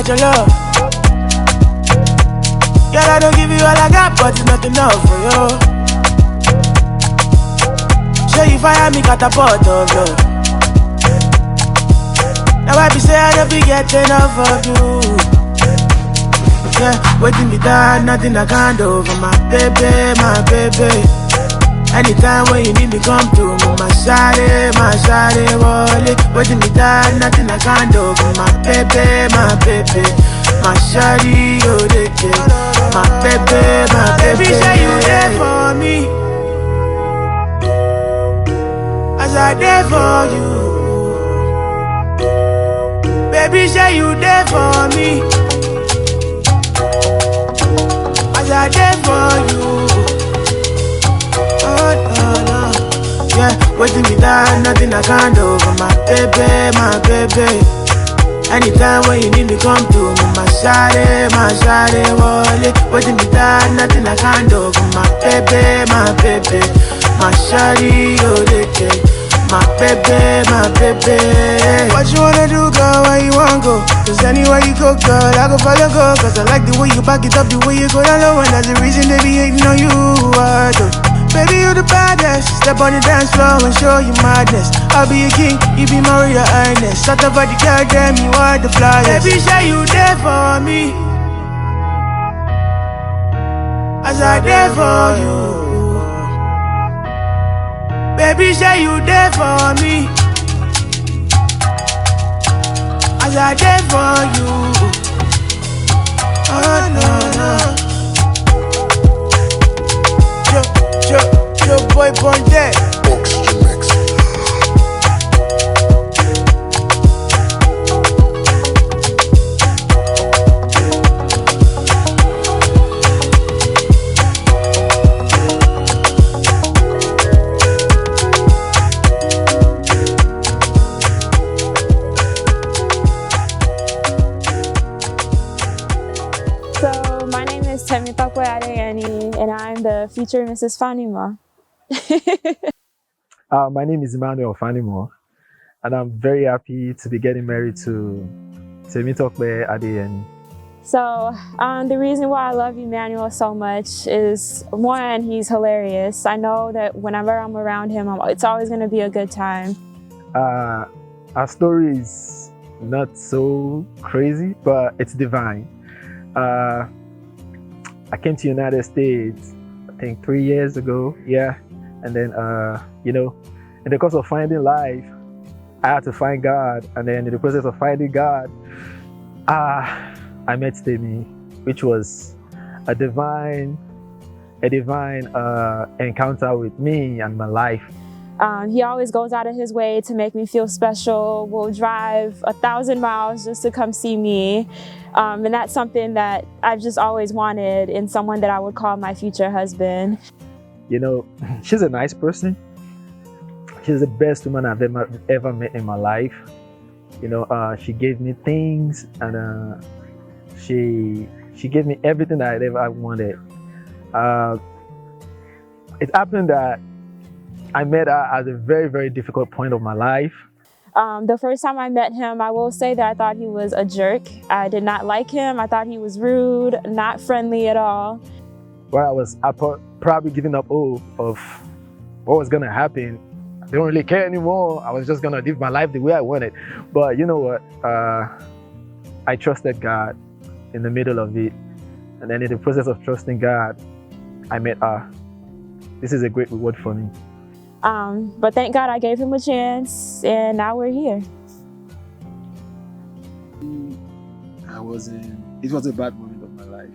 get your love. Girl, I don't give you all I got, but it's not enough for you. Show you fire me catapult of love. Now I be say I don't be getting enough of you. Yeah, waiting me down, nothing I can't do for my baby. Anytime when you need me, come through. My shawty, wallet. Waiting me down, nothing I can't do for my baby. My shawty, oh, they take. My baby. Say you there for me, as I there for you. Baby, say you there for me, as I there for you. Yeah, waiting me down, nothing I can't do for my baby. Anytime when you need me, come through. My shawty, wallet. Waiting me down, nothing I can't do for my baby. My shawty, oh, they take. My baby. What you wanna do, girl? Where you wanna go? Cause anywhere you go, girl, I go follow, go. Cause I like the way you back it up, the way you go down low. And that's the reason they be hating on you, Baby, you the baddest. Step on the dance floor and show you madness. I'll be a king, you be my real highness. Shut up for the girl, damn, you are the flyest. Baby, say you there for me, as I there for you. Baby, say you there for me, as I there for you. Oh, no. Yo, boy, born dead. So, my name is Temitope, and I'm the future Mrs. Fanima. My name is Emmanuel, and I'm very happy to be getting married to Temitope Adeyemi. So, the reason why I love Emmanuel so much is, one, he's hilarious. I know that whenever I'm around him, it's always going to be a good time. Our story is not so crazy, but it's divine. I came to United States, I think 3 years ago, yeah. And then, in the course of finding life, I had to find God. And then in the process of finding God, I met Temi, which was a divine encounter with me and my life. He always goes out of his way to make me feel special. Will drive 1,000 miles just to come see me. And that's something that I've just always wanted in someone that I would call my future husband. You know, she's a nice person. She's the best woman I've ever met in my life. You know, she gave me things, and she gave me everything that I ever wanted. It happened that I met her at a very, very difficult point of my life. The first time I met him, I will say that I thought he was a jerk. I did not like him. I thought he was rude, not friendly at all. Well, I was probably giving up hope of what was gonna happen. I didn't really care anymore. I was just gonna live my life the way I wanted. But you know what? I trusted God in the middle of it. And then in the process of trusting God, I met her. This is a great reward for me. But thank God I gave him a chance, and now we're here. It was a bad moment of my life.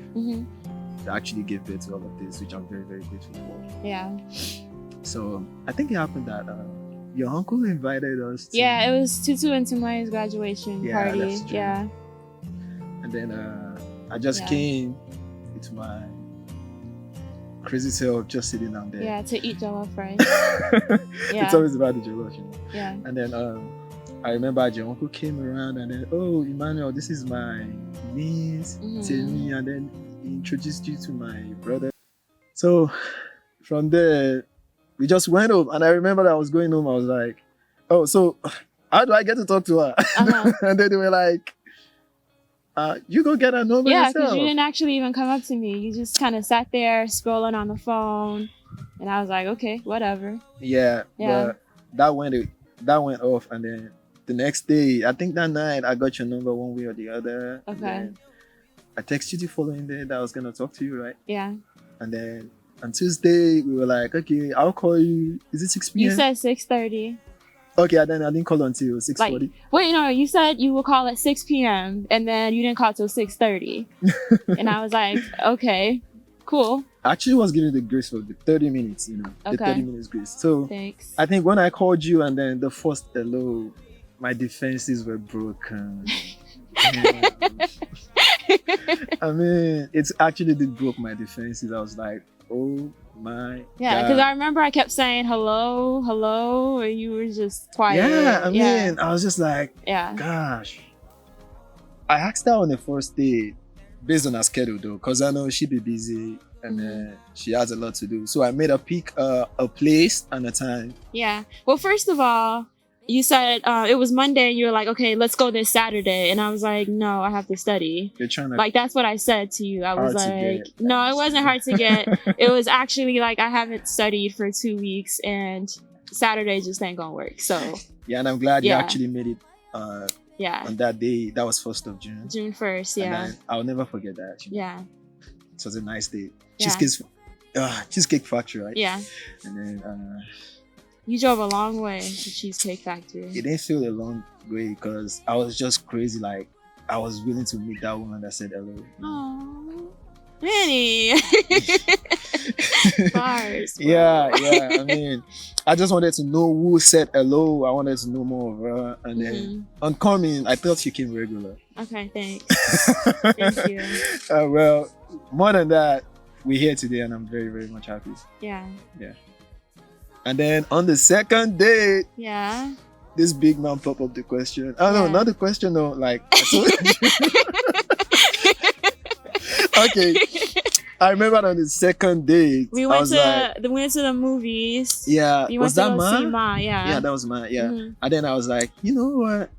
I actually gave birth to all of this, which I'm very, very grateful for. Yeah. So I think it happened that your uncle invited us to... Yeah, it was Tutu and Tumaya's graduation party. That's true. Yeah. And then I just came with my crazy self just sitting down there. Yeah, to eat jollof rice. It's always about the jollof, you know. Yeah. And then I remember your uncle came around and then, oh, Emmanuel, this is my niece, Temi, and then he introduced you to my brother. So from there, we just went home, and I remember that I was going home, I was like, oh, so how do I get to talk to her? And then they were like, You go get a number Yeah, because yourself. you didn't actually even come up to me. You just kind of sat there scrolling on the phone, and I was like, okay, whatever. Yeah, Yeah. but that went off, and then the next day, I think that night, I got your number one way or the other. And Okay. then I texted you the following day that I was gonna talk to you, right? Yeah. And then on Tuesday, we were like, okay, I'll call you. Is it 6 p.m.? You said 6:30. Okay, and then I didn't call until 6:40. Like, wait, no, you said you will call at 6 p.m. and then you didn't call till 6:30. And I was like, okay, cool. I actually was giving the grace for the 30 minutes, the Okay. 30 minutes grace. So Thanks. I think when I called you and then the first hello, my defenses were broken. I mean, it's actually did broke my defenses. I was like, oh my Yeah, God. because I remember I kept saying hello, hello, and you were just quiet. Yeah, I mean, I was just like, yeah. gosh. I asked her on the first day, based on her schedule though, because I know she'd be busy and she has a lot to do. So I made her pick a place and a time. Yeah. Well, first of all, you said it was Monday and you were like, okay, let's go this Saturday. And I was like, no, I have to study. You're trying to Like, that's what I said to you. I was hard to like, get. no, it wasn't hard to get. It was actually like, I haven't studied for 2 weeks and Saturday just ain't gonna work. So, Yeah, and I'm glad you Yeah. actually made it yeah. on that day. That was 1st of June. June 1st, And yeah. then I'll never forget that. Actually. Yeah. It was a nice day. Yeah. Cheesecake Factory, right? Yeah. And then You drove a long way to Cheesecake Factory. it didn't feel a long way because I was just crazy. Like I was willing to meet that woman that said hello. Aww. Manny. Bars. Bro. Yeah. I mean, I just wanted to know who said hello. I wanted to know more of her. And then on coming, I thought she came regular. Okay, thanks. Thank you. Well, more than that, we're here today and I'm very, very much happy. Yeah. And then on the second date, Yeah. this big man pop up the question. Oh no, Yeah. not the question, no. Like, I told okay. I remember on the second date, We I went was to like, we went to the movies. yeah, We was went that to go see man? Ma, yeah. Yeah, that was mine. Yeah. Mhm. And then I was like, you know what?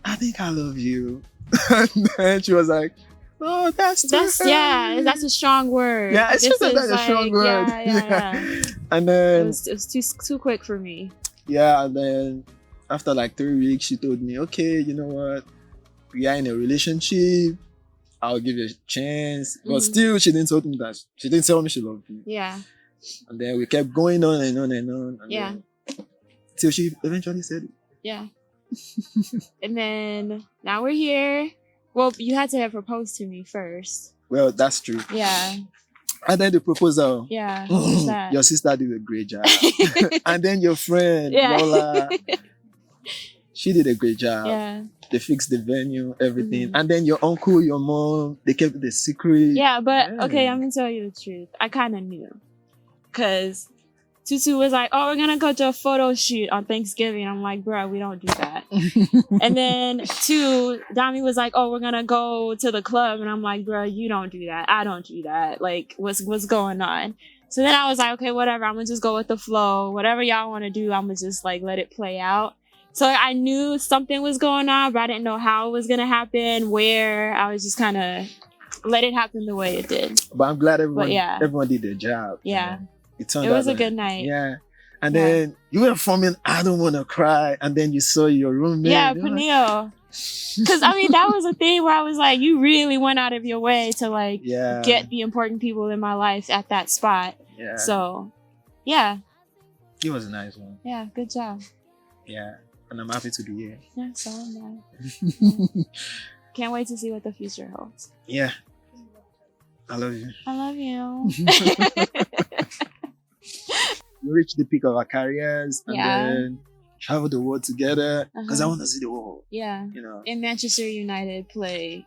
I think I love you. And then she was like, oh, that's That's a strong word. Yeah, it's This just is a strong word. Yeah. And It then was too quick for me. yeah, and then after like 3 weeks, she told me, okay, you know what? We are in a relationship. I'll give you a chance. But still, she didn't tell me that. She didn't tell me she loved me. Yeah. And then we kept going on and on and on. And Yeah. then, till she eventually said it. Yeah. And then now we're here. Well, you had to have proposed to me first. Well, that's true. Yeah. And then the proposal. Yeah. What was that? Your sister did a great job. And then your friend, Yeah. Lola, she did a great job. Yeah. They fixed the venue, everything. Mhm. And then your uncle, your mom, they kept the secret. Yeah, but Yeah. okay, I'm gonna tell you the truth. I kind of knew, cause Tutu was like, "Oh, we're gonna go to a photo shoot on Thanksgiving." I'm like, "Bro, we don't do that." And then Dami was like, "Oh, we're gonna go to the club," and I'm like, "Bro, you don't do that. I don't do that. Like, what's going on?" So then I was like, "Okay, whatever. I'm gonna just go with the flow. Whatever y'all want to do, I'm gonna just like let it play out." So I knew something was going on, but I didn't know how it was gonna happen, where. I was just kind of let it happen the way it did. But I'm glad everyone, yeah. everyone did their job. you Yeah. know. It turned It was out a that- good night. Yeah. And Yeah. then you were forming I Don't Want to Cry. And then you saw your roommate. Yeah, you were like, Peniel. Because I mean, that was a thing where I was like, you really went out of your way to like yeah. get the important people in my life at that spot. Yeah. So, yeah, It was a nice one. yeah, good job. Yeah. And I'm happy to be here. Yeah, so am I. Can't wait to see what the future holds. Yeah. I love you. I love you. We reached the peak of our careers and Yeah. then travel the world together because I Uh-huh. want to see the world, Yeah. you know. And Manchester United play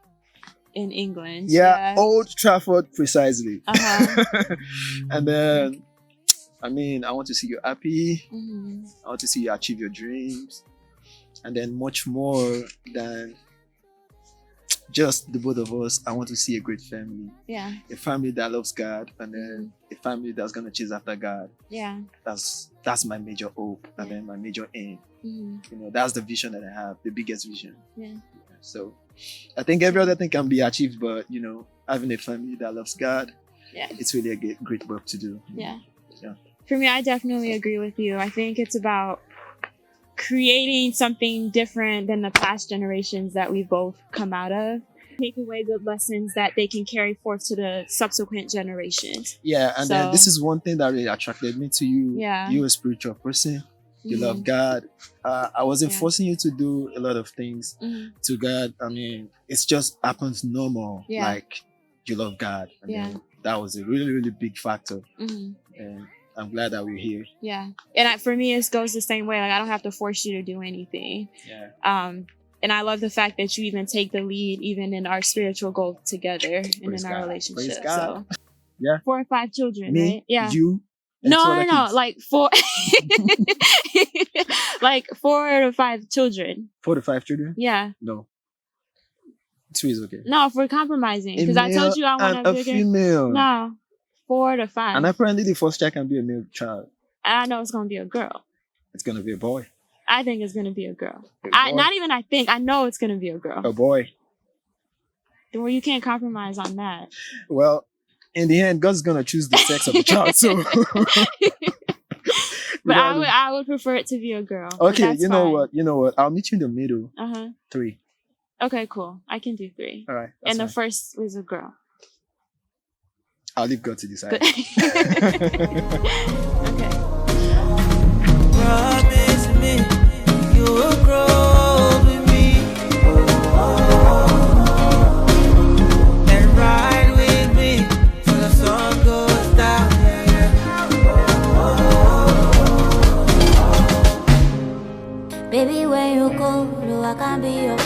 in England. Yeah, Old Trafford precisely. Uh-huh. And then, I mean, I want to see you happy. Mhm. I want to see you achieve your dreams. And then much more than just the both of us, I want to see a great family. Yeah. A family that loves God and then a family that's going to chase after God. Yeah. That's my major hope and then my major aim. Mhm. You know, that's the vision that I have, the biggest vision. Yeah. So I think every other thing can be achieved, but having a family that loves God, it's really a great work to do. Yeah. Yeah. For me, I definitely agree with you. I think it's about creating something different than the past generations that we've both come out of. Take away good lessons that they can carry forth to the subsequent generations. Yeah, and then this is one thing that really attracted me to you. Yeah. You're a spiritual person. You love God. I wasn't forcing you to do a lot of things to God. I mean, it's just happens normal. Like you love God. And then that was a really, really big factor. And I'm glad that we're here. Yeah. And for me, it goes the same way. Like, I don't have to force you to do anything. Yeah. And I love the fact that you even take the lead, even in our spiritual goal together and Praise in our God. relationship. Praise God. So, Yeah. 4 or 5 children, Me, right? Yeah. you, and No, 2 other kids. like 4, like 4 to 5 children. 4 to 5 children? Yeah. No. 2 is okay. No, if we're compromising, A because I told you I male want and a a female. No, 4 to 5. And apparently the first child can be a male child. I know it's gonna be a girl. It's gonna be a boy. I think it's gonna be a girl. A boy. Not even I think. I know it's gonna be a girl. A boy. Well, you can't compromise on that. Well, in the end, God's gonna choose the sex of the child. So, but I would prefer it to be a girl. Okay, you know what? I'll meet you in the middle. 3. Okay, cool. I can do 3. All right. And the first was a girl. I'll leave God to decide. Okay. Promise me you will grow with me and ride with me till the sun goes down. Baby, when you go, I can be your